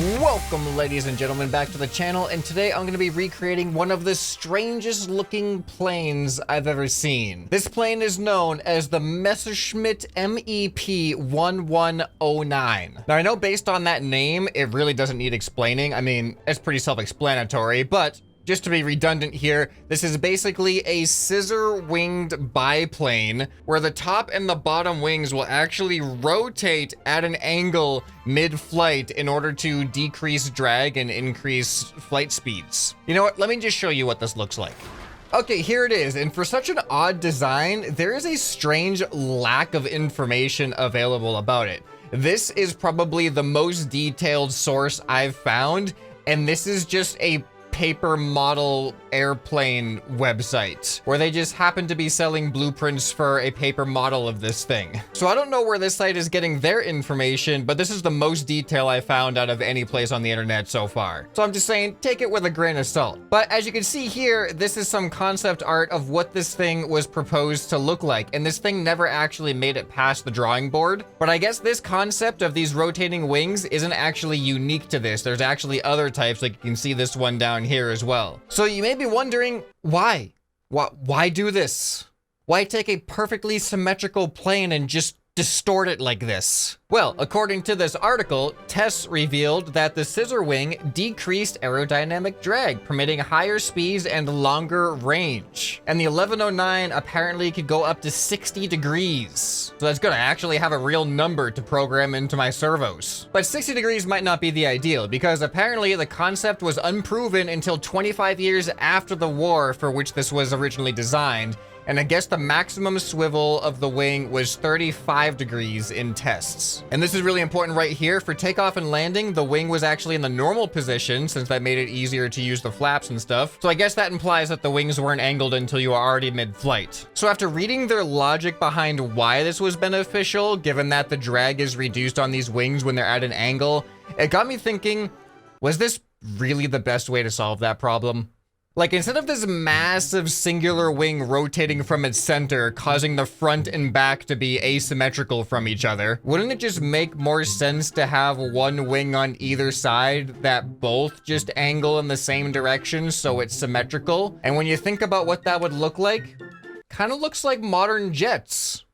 Welcome, ladies and gentlemen, back to the channel, and today I'm going to be recreating one of the strangest looking planes I've ever seen. This plane is known as the Messerschmitt MEP1109. Now, I know based on that name, it really doesn't need explaining. I mean, it's pretty self-explanatory, but just to be redundant here, this is basically a scissor-winged biplane where the top and the bottom wings will actually rotate at an angle mid-flight in order to decrease drag and increase flight speeds. You know what? Let me just show you what this looks like. Okay, here it is, and for such an odd design, there is a strange lack of information available about it. This is probably the most detailed source I've found, and this is just a paper model airplane website where they just happen to be selling blueprints for a paper model of this thing. So I don't know where this site is getting their information, but this is the most detail I found out of any place on the internet so far. So I'm just saying, take it with a grain of salt. But as you can see here, this is some concept art of what this thing was proposed to look like, and this thing never actually made it past the drawing board. But I guess this concept of these rotating wings isn't actually unique to this. There's actually other types, like you can see this one down here as well. So you may be wondering, why? Why do this? Why take a perfectly symmetrical plane and just distort it like this? Well, according to this article, tests revealed that the Scissorwing decreased aerodynamic drag, permitting higher speeds and longer range. And the 1109 apparently could go up to 60 degrees. So that's good. I actually have a real number to program into my servos. But 60 degrees might not be the ideal, because apparently the concept was unproven until 25 years after the war for which this was originally designed. And I guess the maximum swivel of the wing was 35 degrees in tests. And this is really important right here. For takeoff and landing, the wing was actually in the normal position, since that made it easier to use the flaps and stuff. So I guess that implies that the wings weren't angled until you were already mid-flight. So after reading their logic behind why this was beneficial, given that the drag is reduced on these wings when they're at an angle, it got me thinking, was this really the best way to solve that problem? Like, instead of this massive singular wing rotating from its center, causing the front and back to be asymmetrical from each other, wouldn't it just make more sense to have one wing on either side that both just angle in the same direction so it's symmetrical? And when you think about what that would look like, kind of looks like modern jets.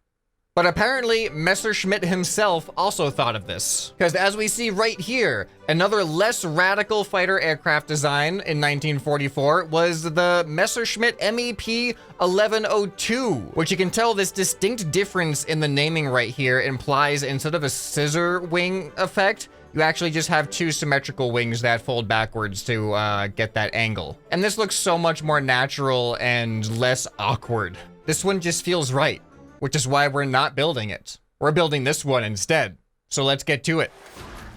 But apparently, Messerschmitt himself also thought of this. Because as we see right here, another less radical fighter aircraft design in 1944 was the Messerschmitt MEP 1102, which you can tell this distinct difference in the naming right here implies instead of a scissor wing effect, you actually just have two symmetrical wings that fold backwards to get that angle. And this looks so much more natural and less awkward. This one just feels right, which is why we're not building it. We're building this one instead. So let's get to it.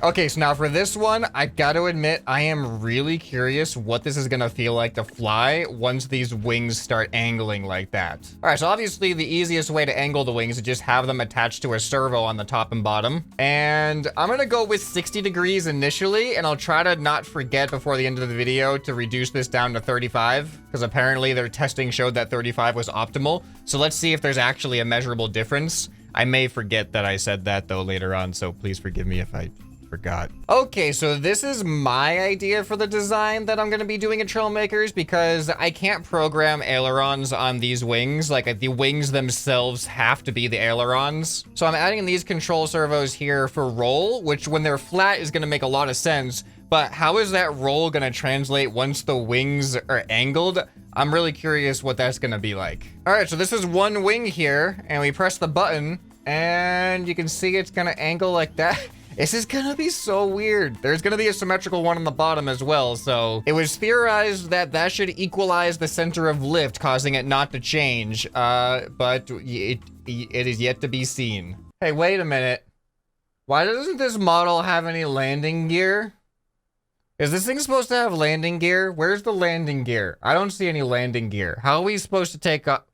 Okay, so now for this one, I gotta admit, I am really curious what this is gonna feel like to fly once these wings start angling like that. All right, so obviously the easiest way to angle the wings is just have them attached to a servo on the top and bottom. And I'm gonna go with 60 degrees initially, and I'll try to not forget before the end of the video to reduce this down to 35, because apparently their testing showed that 35 was optimal. So let's see if there's actually a measurable difference. I may forget that I said that though later on, so please forgive me if I forgot. Okay, so this is my idea for the design that I'm going to be doing at Trailmakers, because I can't program ailerons on these wings. Like, the wings themselves have to be the ailerons. So I'm adding these control servos here for roll, which when they're flat is going to make a lot of sense. But how is that roll going to translate once the wings are angled? I'm really curious what that's going to be like. All right, so this is one wing here, and we press the button, and you can see it's going to angle like that. This is gonna be so weird. There's gonna be a symmetrical one on the bottom as well, so it was theorized that that should equalize the center of lift, causing it not to change, but it is yet to be seen. Hey, wait a minute. Why doesn't this model have any landing gear? Is this thing supposed to have landing gear? Where's the landing gear? I don't see any landing gear. How are we supposed to take off?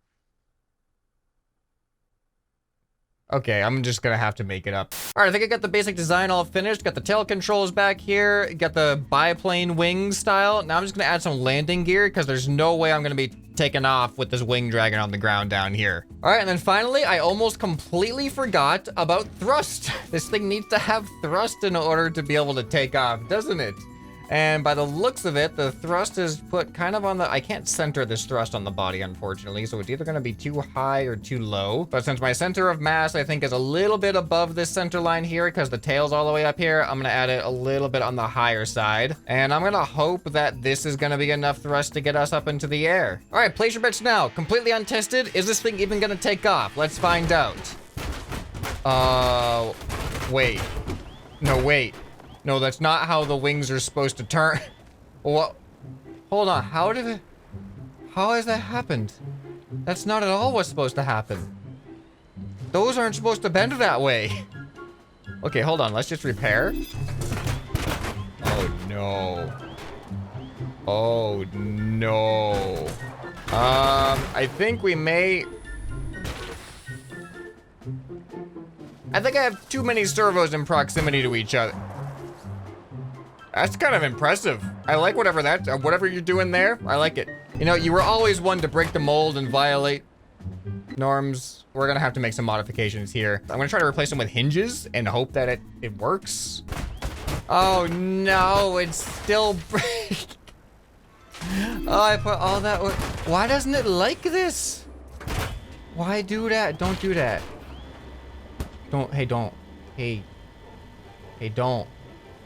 Okay, I'm just gonna have to make it up. All right, I think I got the basic design all finished. Got the tail controls back here. Got the biplane wing style. Now I'm just gonna add some landing gear because there's no way I'm gonna be taking off with this wing dragging on the ground down here. All right, and then finally, I almost completely forgot about thrust. This thing needs to have thrust in order to be able to take off, doesn't it? And by the looks of it, the thrust is put kind of on the... I can't center this thrust on the body, unfortunately, so it's either going to be too high or too low. But since my center of mass, I think, is a little bit above this center line here because the tail's all the way up here, I'm going to add it a little bit on the higher side. And I'm going to hope that this is going to be enough thrust to get us up into the air. All right, place your bets now. Completely untested. Is this thing even going to take off? Let's find out. Wait. No, wait. No, that's not how the wings are supposed to turn. What? Hold on, how has that happened? That's not at all what's supposed to happen. Those aren't supposed to bend that way. Okay, hold on, let's just repair. Oh no. Oh no. I think we may... I think I have too many servos in proximity to each other. That's kind of impressive. I like whatever you're doing there. I like it. You know, you were always one to break the mold and violate norms. We're gonna have to make some modifications here. I'm gonna try to replace them with hinges and hope that it works. Oh no, it's still Oh, I put all that work. Why doesn't it like this? Why do that? Don't do that. Don't. Hey, don't. Hey, don't.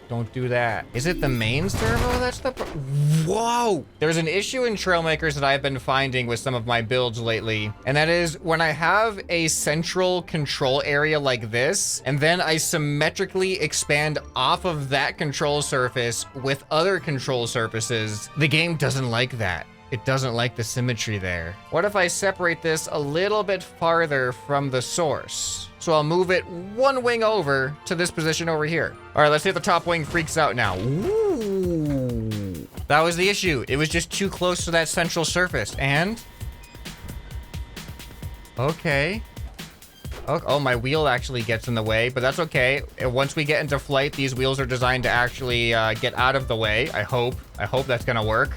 Don't do that. Is it the main servo that's the... Whoa! There's an issue in Trailmakers that I've been finding with some of my builds lately, and that is when I have a central control area like this, and then I symmetrically expand off of that control surface with other control surfaces, the game doesn't like that. It doesn't like the symmetry there. What if I separate this a little bit farther from the source? So I'll move it one wing over to this position over here. All right, let's see if the top wing freaks out now. Ooh. That was the issue. It was just too close to that central surface. And? Okay. Oh, my wheel actually gets in the way, but that's okay. Once we get into flight, these wheels are designed to actually get out of the way. I hope that's gonna work.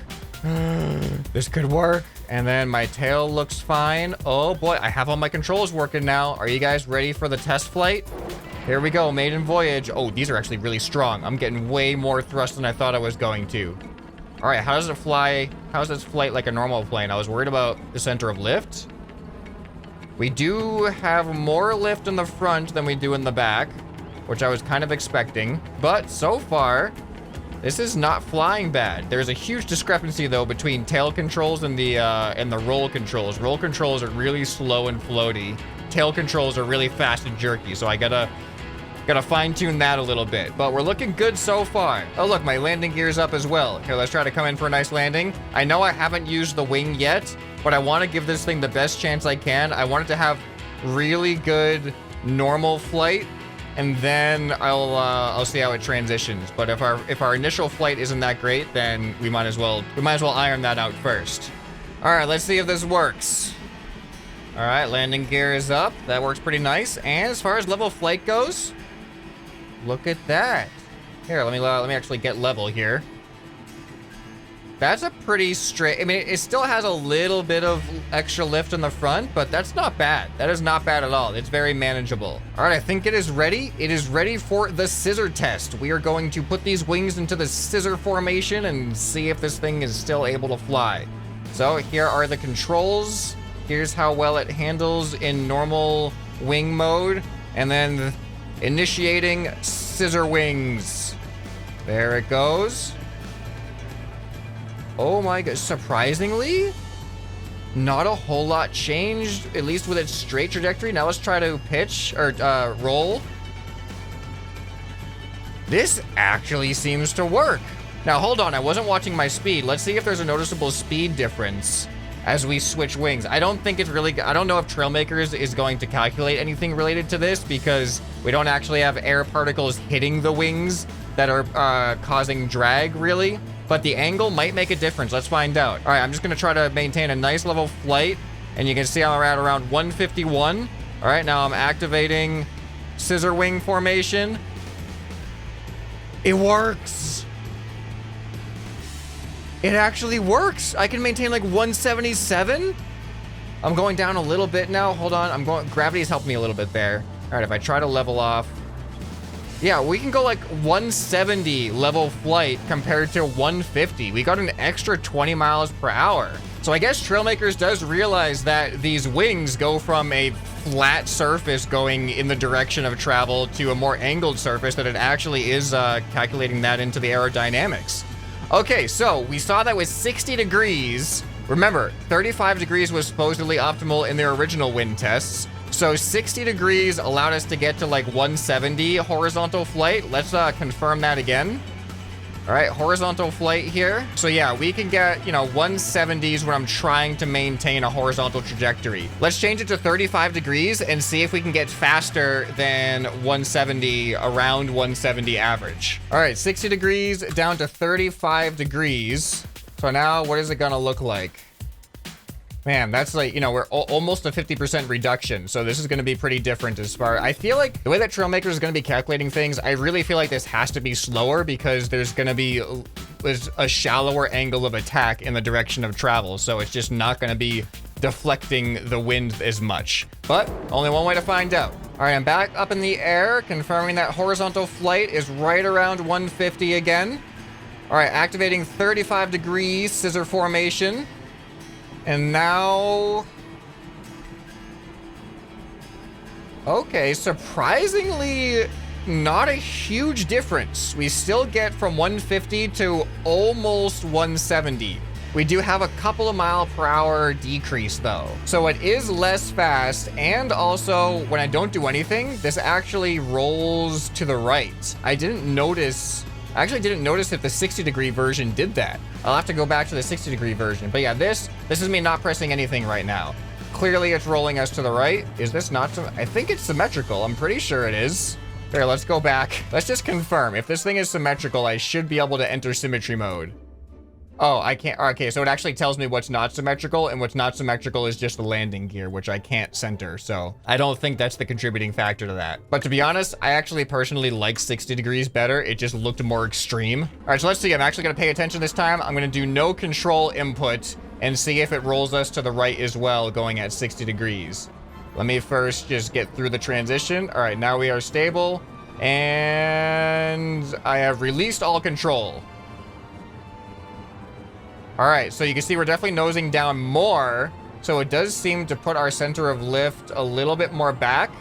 This could work. And then my tail looks fine. Oh boy, I have all my controls working now. Are you guys ready for the test flight? Here we go, maiden voyage. Oh, these are actually really strong. I'm getting way more thrust than I thought I was going to. All right, how does it fly? How does this flight like a normal plane? I was worried about the center of lift. We do have more lift in the front than we do in the back, which I was kind of expecting. But so far, this is not flying bad. There's a huge discrepancy though between tail controls and the roll controls. Roll controls are really slow and floaty. Tail controls are really fast and jerky. So I gotta fine tune that a little bit. But we're looking good so far. Oh look, my landing gear's up as well. Here, let's try to come in for a nice landing. I know I haven't used the wing yet, but I want to give this thing the best chance I can. I want it to have really good normal flight. And then I'll see how it transitions. But if our initial flight isn't that great, then we might as well iron that out first. All right, let's see if this works. All right, landing gear is up. That works pretty nice. And as far as level flight goes, look at that. Here, let me actually get level here. That's a pretty straight, I mean, it still has a little bit of extra lift in the front, but that's not bad. That is not bad at all. It's very manageable. All right, I think it is ready. It is ready for the scissor test. We are going to put these wings into the scissor formation and see if this thing is still able to fly. So here are the controls. Here's how well it handles in normal wing mode. And then initiating scissor wings. There it goes. Oh my god, surprisingly, not a whole lot changed, at least with its straight trajectory. Now let's try to pitch, or roll. This actually seems to work. Now hold on, I wasn't watching my speed. Let's see if there's a noticeable speed difference as we switch wings. I don't think it's really, I don't know if Trailmakers is going to calculate anything related to this because we don't actually have air particles hitting the wings that are causing drag really. But the angle might make a difference. Let's find out. All right, I'm just gonna try to maintain a nice level flight. And you can see I'm at around 151. All right, now I'm activating Scissorwing formation. It works. It actually works. I can maintain like 177. I'm going down a little bit now. Hold on. Gravity's helped me a little bit there. All right, if I try to level off. Yeah, we can go like 170 level flight compared to 150. We got an extra 20 miles per hour. So I guess Trailmakers does realize that these wings go from a flat surface going in the direction of travel to a more angled surface, that it actually is calculating that into the aerodynamics. Okay, so we saw that with 60 degrees. Remember, 35 degrees was supposedly optimal in their original wind tests. So 60 degrees allowed us to get to like 170 horizontal flight. Let's confirm that again. All right, horizontal flight here. So yeah, we can get, 170s when I'm trying to maintain a horizontal trajectory. Let's change it to 35 degrees and see if we can get faster than 170, around 170 average. All right, 60 degrees down to 35 degrees. So now what is it gonna look like? Man, that's like, we're almost a 50% reduction. So this is going to be pretty different as far. I feel like the way that Trailmakers is going to be calculating things, I really feel like this has to be slower because there's going to be a shallower angle of attack in the direction of travel. So it's just not going to be deflecting the wind as much. But only one way to find out. All right, I'm back up in the air, confirming that horizontal flight is right around 150 again. All right, activating 35 degrees scissor formation. And now, okay, surprisingly, not a huge difference. We still get from 150 to almost 170. We do have a couple of mile per hour decrease though. So it is less fast, and also when I don't do anything, this actually rolls to the right. I actually didn't notice if the 60-degree version did that. I'll have to go back to the 60-degree version. But yeah, this is me not pressing anything right now. Clearly it's rolling us to the right. Is this not? I think it's symmetrical. I'm pretty sure it is. Here, let's go back. Let's just confirm. If this thing is symmetrical, I should be able to enter symmetry mode. Oh, I can't. Okay, so it actually tells me what's not symmetrical, and what's not symmetrical is just the landing gear, which I can't center. So I don't think that's the contributing factor to that. But to be honest, I actually personally like 60 degrees better. It just looked more extreme. All right, so let's see. I'm actually going to pay attention this time. I'm going to do no control input and see if it rolls us to the right as well, going at 60 degrees. Let me first just get through the transition. All right, now we are stable, and I have released all control. All right, so you can see we're definitely nosing down more. So it does seem to put our center of lift a little bit more back.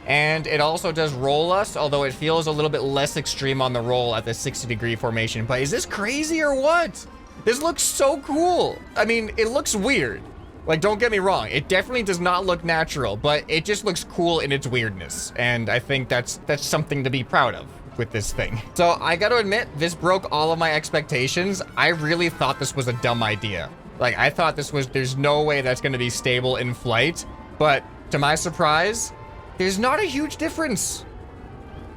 And it also does roll us, although it feels a little bit less extreme on the roll at the 60-degree formation. But is this crazy or what? This looks so cool. I mean, it looks weird. Like, don't get me wrong. It definitely does not look natural, but it just looks cool in its weirdness. And I think that's something to be proud of with this thing. So I gotta admit, this broke all of my expectations. I really thought this was a dumb idea. Like, I thought there's no way that's gonna be stable in flight, but to my surprise, there's not a huge difference.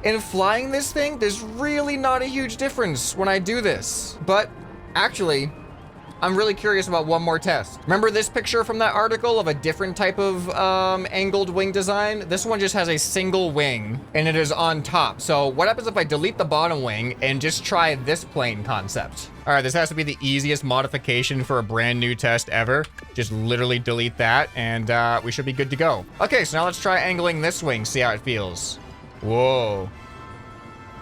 In flying this thing, there's really not a huge difference when I do this. But actually, I'm really curious about one more test. Remember this picture from that article of a different type of angled wing design? This one just has a single wing and it is on top. So what happens if I delete the bottom wing and just try this plane concept? All right, this has to be the easiest modification for a brand new test ever. Just literally delete that and we should be good to go. Okay, so now let's try angling this wing, see how it feels. Whoa.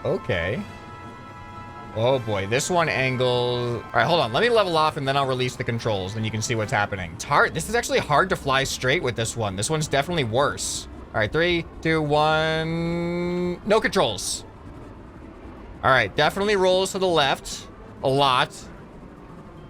Okay. Oh boy, this one angles. All right, hold on. Let me level off and then I'll release the controls. Then you can see what's happening. It's hard. This is actually hard to fly straight with this one. This one's definitely worse. All right, 3, 2, 1. No controls. All right, definitely rolls to the left a lot.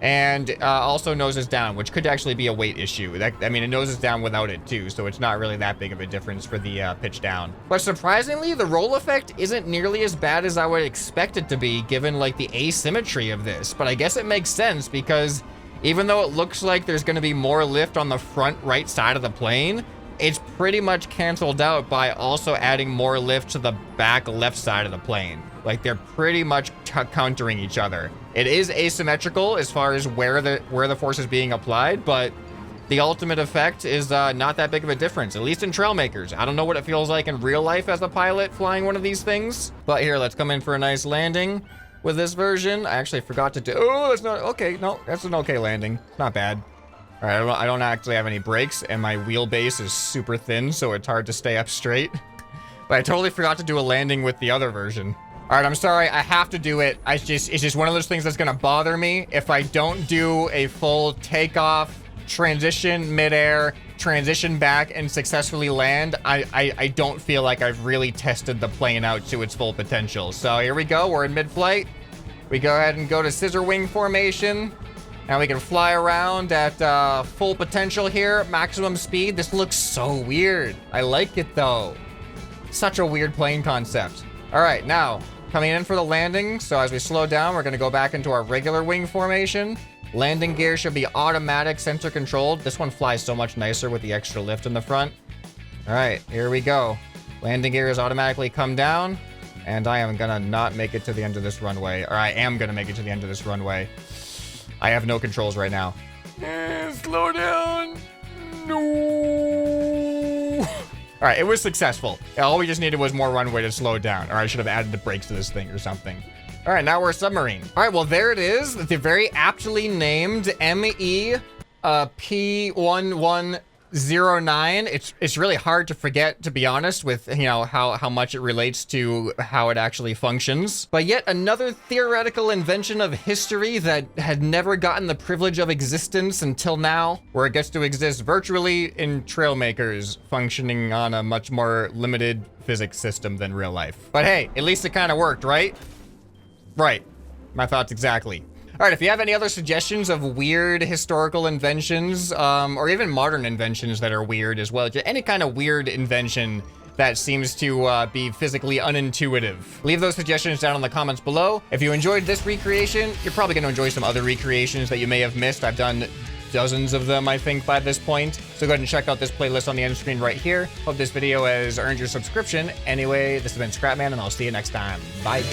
And also noses down, which could actually be a weight issue. I mean, it noses down without it too, so it's not really that big of a difference for the pitch down. But surprisingly, the roll effect isn't nearly as bad as I would expect it to be, given like the asymmetry of this. But I guess it makes sense because even though it looks like there's going to be more lift on the front right side of the plane, it's pretty much canceled out by also adding more lift to the back left side of the plane. Like, they're pretty much countering each other. It is asymmetrical as far as where the force is being applied, but the ultimate effect is not that big of a difference, at least in Trailmakers. I don't know what it feels like in real life as a pilot flying one of these things. But here, let's come in for a nice landing with this version. I actually forgot to do, oh, it's not, okay, no, that's an okay landing. Not bad. All right, I don't actually have any brakes, and my wheelbase is super thin, so it's hard to stay up straight. But I totally forgot to do a landing with the other version. All right, I'm sorry, I have to do it. It's just one of those things that's gonna bother me if I don't do a full takeoff, transition midair, transition back, and successfully land. I don't feel like I've really tested the plane out to its full potential. So here we go, we're in mid-flight. We go ahead and go to scissor-wing formation. Now we can fly around at full potential here, maximum speed. This looks so weird. I like it though. Such a weird plane concept. All right, now coming in for the landing. So as we slow down, we're gonna go back into our regular wing formation. Landing gear should be automatic, sensor controlled. This one flies so much nicer with the extra lift in the front. All right, here we go. Landing gear is automatically come down, and I am gonna not make it to the end of this runway, or I am gonna make it to the end of this runway. I have no controls right now. Slow down. No. All right, it was successful. All we just needed was more runway to slow down, or I should have added the brakes to this thing or something. All right, now we're a submarine. All right, well, there it is. The very aptly named P1109. It's really hard to forget, to be honest, with, you know, how much it relates to how it actually functions. But yet another theoretical invention of history that had never gotten the privilege of existence until now, where it gets to exist virtually in Trailmakers, functioning on a much more limited physics system than real life. But hey, at least it kind of worked, right? Right. My thoughts exactly. All right, if you have any other suggestions of weird historical inventions, or even modern inventions that are weird as well, any kind of weird invention that seems to be physically unintuitive, leave those suggestions down in the comments below. If you enjoyed this recreation, you're probably going to enjoy some other recreations that you may have missed. I've done dozens of them, I think, by this point. So go ahead and check out this playlist on the end screen right here. Hope this video has earned your subscription. Anyway, this has been ScrapMan, and I'll see you next time. Bye.